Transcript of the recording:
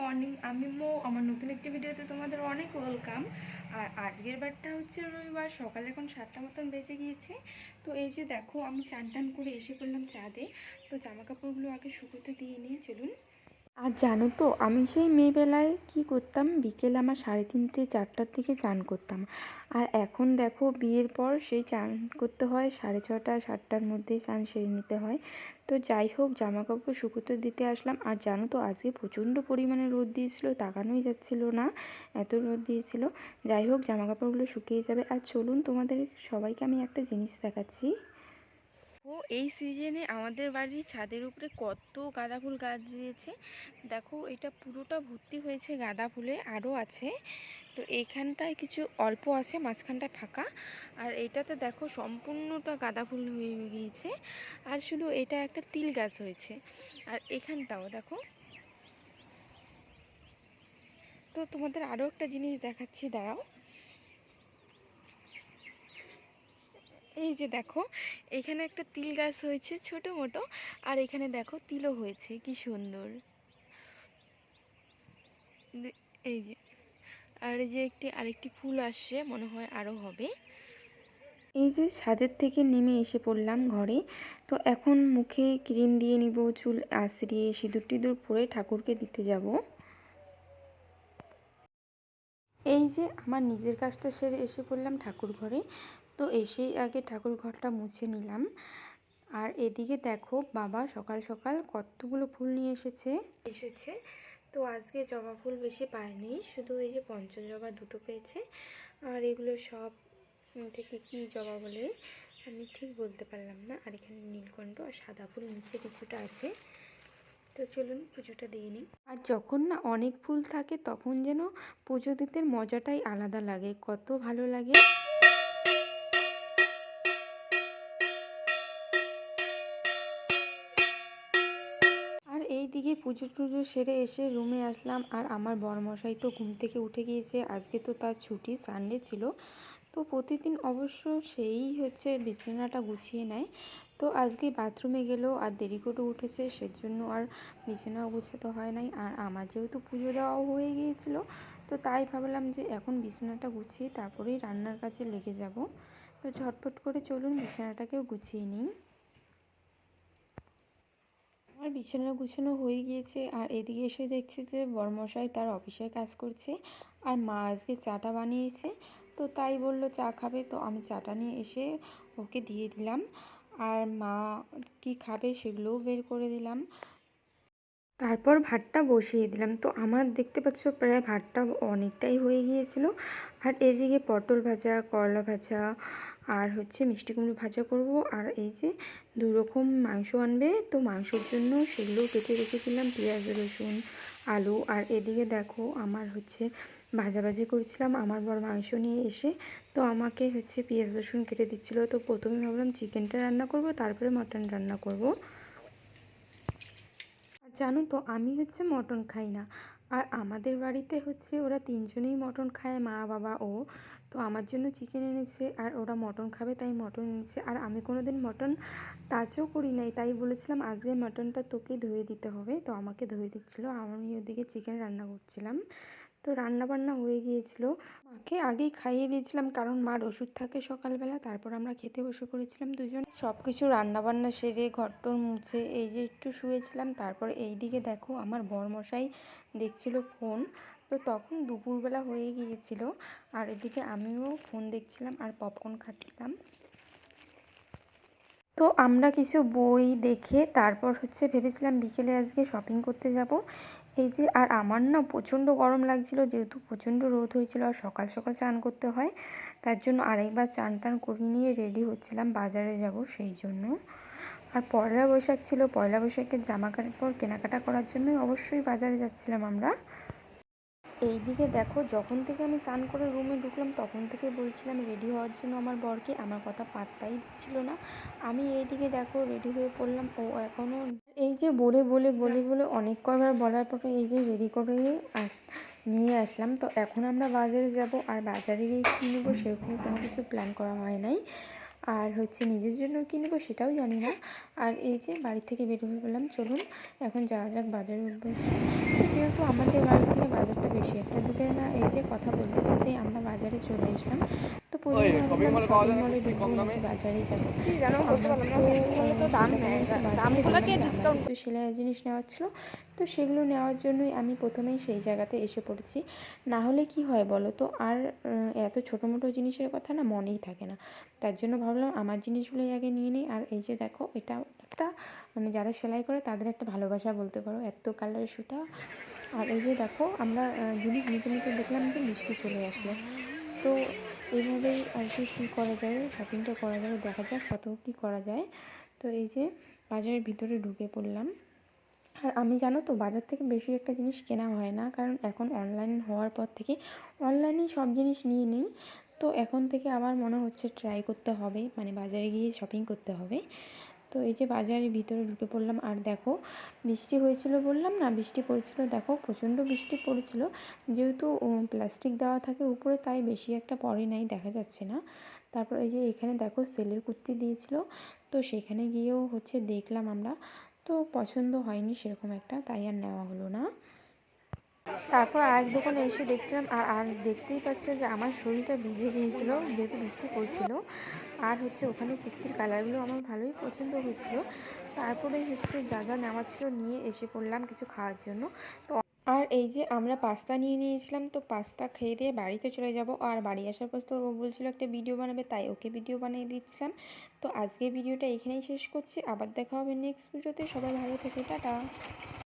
Morning, আমি মো। আমার নতুন একটি ভিডিওতে তোমাদের অনেক ওয়েলকাম। আর আজকের বারটা হচ্ছে রবিবার, সকালে এখন 7টা মতন বেজে গিয়েছে। তো এই যে দেখো, আমি চান টান করে এসে পড়লাম ছাদে। তো জামা কাপড়গুলো আগে শুকোতে দিয়ে নিয়ে চলুন। আর জানো তো, আমি সেই মেয়েবেলায় কি করতাম, বিকেল আমার 3:30 4টার দিকে চান করতাম। আর এখন দেখো, বিয়ের পর সেই চান করতে হয় 6:30 7টার মধ্যেই চান সেরে নিতে হয়। তো যাই হোক, জামা কাপড় শুকোতে দিতে আসলাম। আর জানো তো, আজকে প্রচণ্ড পরিমাণে রোদ দিয়েছিল, তাকানোই যাচ্ছিল না, এত রোদ দিয়েছিল। যাই হোক, জামা কাপড়গুলো শুকিয়ে যাবে। আর চলুন, তোমাদের সবাইকে আমি একটা জিনিস দেখাচ্ছি। ও, এই সিজনে আমাদের বাড়ির ছাদের উপরে কত গাঁদা ফুল গাছ দিয়েছে। দেখো, এটা পুরোটা ভর্তি হয়েছে গাঁদা ফুলে, আরও আছে। তো এইখানটায় কিছু অল্প আছে, মাঝখানটায় ফাঁকা। আর এইটাতে দেখো সম্পূর্ণটা গাঁদা ফুল হয়ে গিয়েছে। আর শুধু এটা একটা তিল গাছ হয়েছে। আর এখানটাও দেখো। তো তোমাদের আরও একটা জিনিস দেখাচ্ছি, দাঁড়াও। এই যে দেখো, এখানে একটা তিল গাছ হয়েছে ছোটো মোটো। আর এখানে দেখো তিলও হয়েছে, কি সুন্দর। এই যে, আর এই যে আরেকটি ফুল আসছে, মনে হয় আরও হবে। এই যে ছাদের থেকে নেমে এসে পড়লাম ঘরে। তো এখন মুখে ক্রিম দিয়ে নিব, চুল আঁচড়িয়ে সিঁদুর টিঁদুর পরে ঠাকুরকে দিতে যাব। এই যে আমার নিজের কাজটা সেরে এসে পড়লাম ঠাকুর ঘরে। তো এসেই আগে ঠাকুর ঘরটা মুছে নিলাম। আর এদিকে দেখো, বাবা সকাল সকাল কতগুলো ফুল নিয়ে এসেছে। তো আজকে জবা ফুল বেশি পায়নি, শুধু এই যে পঞ্চজবা দুটো পেয়েছে। আর এগুলো সব থেকে কি জবা বলে আমি ঠিক বলতে পারলাম না। আর এখানে নীলকণ্ঠ আর সাদা ফুল নিচে কিছুটা আছে। তো চলুন পুজোটা দিয়ে নিই। আর যখন না অনেক ফুল থাকে, তখন যেন পুজো দিতে মজাটাই আলাদা লাগে, কত ভালো লাগে। আর এই দিকে পুজো টুজো সেরে এসে রুমে আসলাম। আর আমার বরমশাই তো ঘুম থেকে উঠে গিয়েছে, আজকে তো তার ছুটি, সানডে ছিল। তো প্রতিদিন অবশ্য সেই হচ্ছে বিছানাটা গুছিয়ে নেয়। তো আজকে বাথরুমে গেলেও আর দেরি করে উঠেছে, সেজন্য আর বিছানাও গুছাতে হয় নাই। আর আমার যেহেতু পুজো দেওয়াও হয়ে গিয়েছিল, তো তাই ভাবলাম যে এখন বিছানাটা গুছিয়ে তারপরেই রান্নার কাজে লেগে যাব। তো ঝটপট করে চলুন বিছানাটাকেও গুছিয়ে নিই। আমার বিছানা গুছানো হয়ে গিয়েছে। আর এদিকে এসে দেখছি যে বরমশাই তার অফিসের কাজ করছে। আর মা আজকে চাটা বানিয়েছে, তো তাই বলল চা খাবে। তো আমি চাটা নিয়ে এসে ওকে দিয়ে দিলাম। আর মা কি খাবে সেগুলোও বের করে দিলাম। তারপর ভাতটা বসিয়ে দিলাম। তো আমার দেখতে পাচ্ছ প্রায় ভাতটা অনেকটাই হয়ে গিয়েছিল। আর এদিকে পটল ভাজা, করলা ভাজা আর হচ্ছে মিষ্টি কুমড়ো ভাজা করব। আর এই যে 2 রকম মাংস আনবে, তো মাংসের জন্য সেগুলোও কেটে রেখেছিলাম, পেঁয়াজ রসুন আলু। আর এদিকে দেখো, আমার হচ্ছে ভাজাভাজি করছিলাম। আমার বর মাংস নিয়ে এসে তো আমাকে হচ্ছে পেঁয়াজ রসুন কেটে দিচ্ছিলো। তো প্রথমে ভাবলাম চিকেনটা রান্না করব, তারপরে মটন রান্না করব। জানো তো, আমি হচ্ছে মটন খাই না। আর আমাদের বাড়িতে হচ্ছে ওরা 3জনেই মটন খায়, মা বাবা ও। তো আমার জন্য চিকেন এনেছে, আর ওরা মটন খাবে তাই মটন এনেছে। আর আমি কোনোদিন মটন টাচও করি নাই, তাই বলেছিলাম আজকে মটনটা তোকে ধুয়ে দিতে হবে। তো আমাকে ধুয়ে দিচ্ছিলো, আমি ওদিকে চিকেন রান্না করছিলাম। তো রান্না বান্না হয়ে গিয়েছিল। মাকে আগেই খাইয়ে দিয়েছিলাম, কারণ মার ওষুধ থাকে সকালবেলা। তারপর আমরা খেতে বসে পড়েছিলাম দুজন। সব কিছু রান্নাবান্না সেরে ঘরটর মুছে এই যে একটু শুয়েছিলাম। তারপর এই দিকে দেখো, আমার বরমশাই দেখছিল ফোন। তো তখন দুপুরবেলা হয়ে গিয়েছিল। আর এদিকে আমিও ফোন দেখছিলাম আর পপকর্ন খাচ্ছিলাম। তো আমরা কিছু বই দেখে তারপর হচ্ছে ভেবেছিলাম বিকেলে আজকে শপিং করতে যাব। এই যে, আর আমার না প্রচণ্ড গরম লাগছিল, যেহেতু প্রচণ্ড রোদ হয়েছিল আর সকাল সকাল চান করতে হয়, তার জন্য আরেকবার চান টান করে নিয়ে রেডি হচ্ছিলাম, বাজারে যাব সেই জন্য। আর পয়লা বৈশাখ ছিল, পয়লা বৈশাখের জামা কাপড় কেনাকাটা করার জন্যই অবশ্যই বাজারে যাচ্ছিলাম আমরা। এই দিকে দেখো, যখন থেকে আমি চান করে রুমে ঢুকলাম তখন থেকে বলছিলাম রেডি হওয়ার জন্য আমার বরকে, আমার কথা পাত্তাই দিচ্ছিল না। আমি এই দিকে দেখো রেডি হয়ে পড়লাম, ও এখনও এই যে বলে বলে বলে বলে অনেক কবার বলার পরে এই যে রেডি করে নিয়ে আসলাম। তো এখন আমরা বাজারে যাব। আর বাজারে গিয়ে কী নেবো সেরকম কোনো কিছু প্ল্যান করা হয় নাই। আর হচ্ছে নিজের জন্য কী নেবো সেটাও জানি না। আর এই যে বাড়ি থেকে বের হয়ে পড়লাম, চলুন এখন যাওয়া যাক বাজারের উদ্দেশ্যে। যে যেহেতু আমাদের বাড়ি থেকে বাজারটা বেশি একটা দূরে না, এই যে কথা বলতে বলতেই আমরা বাজারে চলে আসলাম। তো প্রথমে ভাবলাম শপিং মলে ঢুকবো নাকি বাজারেই যাবো। তো আমার তো চিন্তা ভাবনা হচ্ছে বাজারে বললাম যে আমার কিছু সেলাইয়ের জিনিস নেওয়ার ছিল। তো সেগুলো নেওয়ার জন্যই আমি প্রথমেই সেই জায়গাতে এসে পড়েছি। না হলে কি হয় বলো তো, আর এত ছোটো মোটো জিনিসের কথা না মনেই থাকে না। তার জন্য ভাবলাম আমার জিনিসগুলোই আগে নিয়ে নিই। আর এই যে দেখো, এটা একটা মানে যারা সেলাই করে তাদের একটা ভালোবাসা বলতে পারো, এত কালারের সুতা। আর এই যে দেখো, আমরা জিনিস নিতে নিতে দেখলাম যে বৃষ্টি চলে আসলো। তো এইভাবেই আর কি কী করা যায়, শপিংটা করা যাবে, দেখা যাক কত কী করা যায়। তো এই যে বাজারের ভিতরে ঢুকে পড়লাম। আর আমি জানো তো, বাজার থেকে বেশি একটা জিনিস কেনা হয় না, কারণ এখন অনলাইন হওয়ার পর থেকে অনলাইনেই সব জিনিস নিয়ে নিই। তো এখন থেকে আমার মনে হচ্ছে ট্রাই করতে হবে, মানে বাজারে গিয়ে শপিং করতে হবে। তো এই যে বাজারের ভিতরে ঢুকে পড়লাম। আর দেখো, বৃষ্টি হয়েছিল বললাম না, বৃষ্টি পড়েছিল, দেখো প্রচণ্ড বৃষ্টি পড়েছিল। যেহেতু প্লাস্টিক দেওয়া থাকে উপরে, তাই বেশি একটা পড়ে নাই, দেখা যাচ্ছে না। তারপর এই যে এখানে দেখো সেলের কুর্তি দিয়েছিল, তো সেখানে গিয়েও হচ্ছে দেখলাম আমরা। তো পছন্দ হয়নি সেরকম একটা, তাই আর নেওয়া হলো না। তারপর আরেক দোকানে এসে দেখছিলাম, আর দেখতেই পাচ্ছ যে আমার শরীরটা ভিজে গিয়েছিলো যেহেতু বৃষ্টি পড়ছিল। আর হচ্ছে ওখানে কুর্তির কালারগুলো আমার ভালোই পছন্দ হচ্ছিলো। তারপরে হচ্ছে যা যা নেওয়া ছিল নিয়ে এসে পড়লাম কিছু খাওয়ার জন্য। তো আর এই যে আমরা পাস্তা নিয়ে নিয়েছিলাম, তো পাস্তা খেয়ে দিয়ে বাড়িতে চলে যাব। আর বাড়ি আসার পর তো ও বলছিল একটা ভিডিও বানাবে, তাই ওকে ভিডিও বানিয়ে দিচ্ছিলাম। তো আজকের ভিডিওটা এখানেই শেষ করছি, আবার দেখা হবে নেক্সট ভিডিওতে। সবাই ভালো থেকো, টাটা।